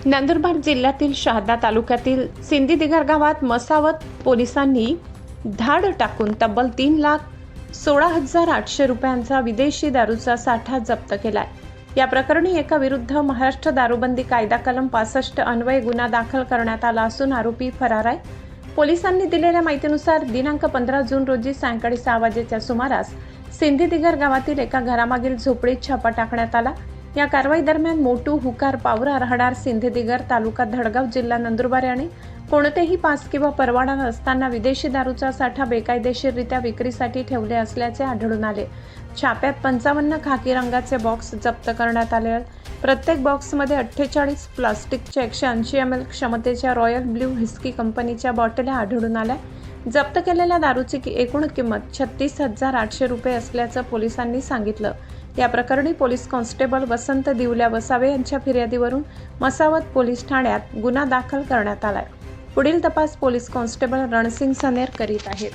नंदुरबार जिल्ह्यातील शहादा तालुक्यातील सिंदीदिगर गावात मसावत पोलिसांनी धाड टाकून तब्बल 3,16,800 रुपयांचा विदेशी दारूचा साठा जप्त केलाय। या प्रकरणी एका विरुद्ध महाराष्ट्र दारूबंदी कायदा कलम 65 अन्वये गुन्हा दाखल करण्यात आला असून आरोपी फरार आहे। पोलिसांनी दिलेल्या माहितीनुसार दिनांक 15 जून रोजी सायंकाळी 6 वाजेच्या सुमारास सिंदीदिगर गावातील एका घरामागील झोपडीत छापा टाकण्यात आला। या कारवाई दरम्यान मोटू हुकार पावरा राहणार सिंदीदिगर तालुका धडगाव जिल्हा नंदुरबार यांनी कोणतेही पास किंवा परवाना नसताना विदेशी दारूचा साठा बेकायदेशीररित्या विक्रीसाठी ठेवले असल्याचे आढळून आले। छाप्यात 55 खाकी रंगाचे बॉक्स जप्त करण्यात आले। प्रत्येक बॉक्समध्ये 48 प्लास्टिकच्या 180 ml क्षमतेच्या रॉयल ब्ल्यू व्हिस्की कंपनीच्या बॉटल्या आढळून आल्या। जप्त केलेल्या दारूची एकूण किंमत 36,800 रुपये असल्याचं पोलिसांनी सांगितलं। या प्रकरणी पोलीस कॉन्स्टेबल वसंत दिवल्या वसावे यांच्या फिर्यादीवरून मसावत पोलीस ठाण्यात गुन्हा दाखल करण्यात आलाय। पुढील तपास पोलीस कॉन्स्टेबल रणसिंग सनेर करीत आहेत।